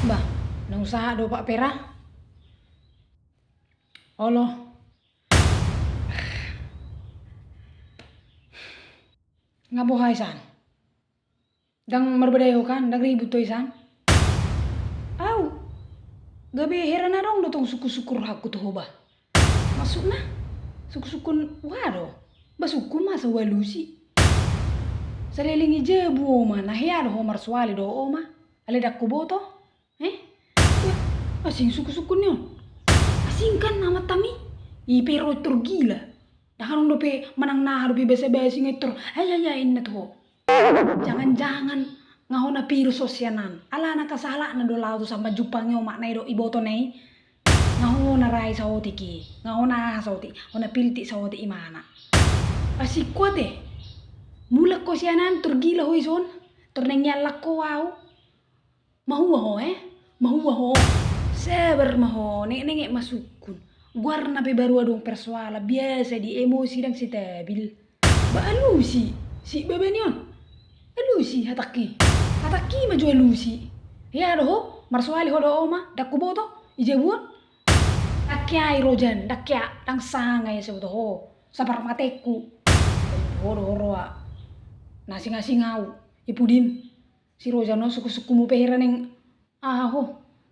Bah, nang usaha do Pak Pera. Olo. Ngabuhay san. Dang marbedayo kan, dang ribut toy san. Au. Gabi heran na dong dotong suku-sukur aku tuh bah. Masuk na. Suku-sukun wado. Basuku masa walusi. Salilingi jebu oma nah ya do homar swali do oma. Ale dak kuboto. Asing suku-sukunnya. Asing kan nama tami. Ipe rotor gila. Dahan dope manang nah dope basa-basi ngetor. Ayaya inna tuh. Jangan-jangan ngahona piru sosianan. Ala na kasala na do lao sama jupang yo maknai do iboto nei. Ngahona rai sawoti ki. Ngahona sawoti. Hona pilti sawoti imana. Asik kuat eh. Mulak ko sianan tergila hoi son. Ternengyalak ko wow. Mahuwa ho Mahuwa ho. Sabar maho. Nengek masukun. Guar nape baru adong persoala. Biasa di emosi dan stabil. Ba alusi. Si babanion. Alusi hataki. Hataki maju alusi. Ya doho. Marsuali ho do oma. Dak kuboto. Ijebuan. Dakyai rojan. Dakya. Dang sangai sebuto ho. Sapar mateku. Horo-horo nasi-nasi ngau. Ipudim. Si Rojano suku-suku mu peheran yang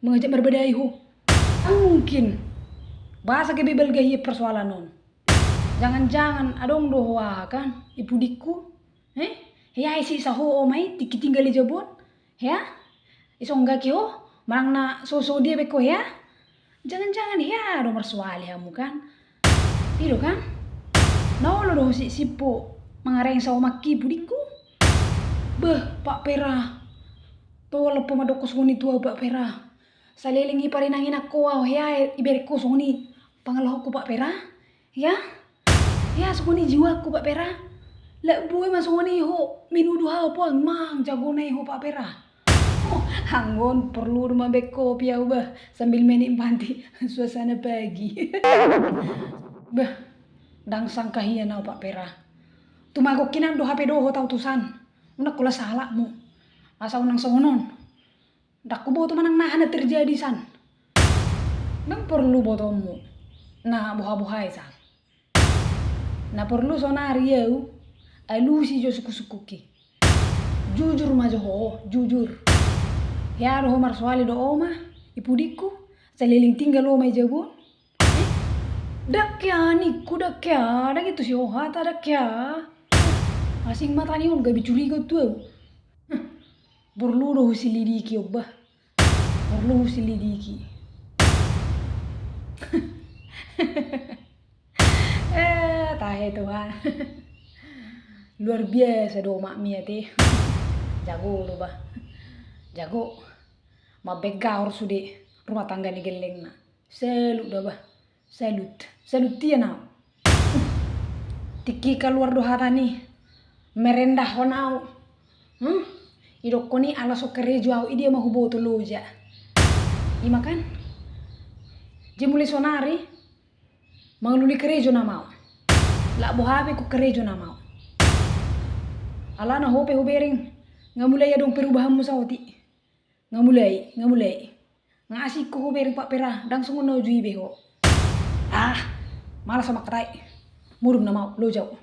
mengajak berbedai ho. Mungkin. Bahasa kebebel gaya persoalan non. Jangan-jangan adong doa kan ipudiku. Ya isi saho omai tiki tinggali jabon. Ya. Isongga ki ho. Marang na so dia beko ya. Jangan-jangan ya do marsuali kamu kan. Tiro kan? Naolo do si sipo mangareng sawo maki pudiku. Beh, Pak Pera. Tolo pemadokos ngoni tua Pak Pera. Salilingi parinangin aku ya ibereko songoni. Pangalohku Pak Pera. Ya. Ya songoni jiwaku Pak Pera. Lek buwe masongoni ho minudu hao po mang jagone ho Pak Pera. Hanggon perlu rumah beko piau bah sambil menikmati suasana pagi. Bah, dang sangka hian au Pak Pera. Tumagok kinan do HP do ho tau tusan. Unak kula salah mu. Asa unang songonon. Dak ku boto manang nahan na terjadi san. Nang perlu botomu. Nah buha-buhay san. Nah perlu sonari yau. Alusi jo suku-suku ki. Jujur majo ho, jujur. Ya do ho marsuali do oma. Ipudiku. Saliling tinggal oma ijabon. Dakya niku dakya. Dak itu si Ohata dakya. Asing mata ni on gabi curiga tuh. Perlu do selidiki obah. Perlu selidiki. Tahe Tuhan. Luar biasa do mak mia teh. Jago do bah. Jago. Mabegaur sude rumah tangga ni geleng na. Salut do bah. Salut. Salut tia na. Tiki keluar do hata ni. Merendah honau. Idokoni ala sokerejo au idia mahuboto loja. Ima kan? Jemuli sonari. Mangluli kerejo na mau. La bohabe ku kerejo na mau. Ala na hope hubering. Ngamulai adong perubahan musawati. Ngamulai. Ngasih ko hubering Pak Pera. Dang sungun no jui beho. Malas sama katai. Murum na mau lojau.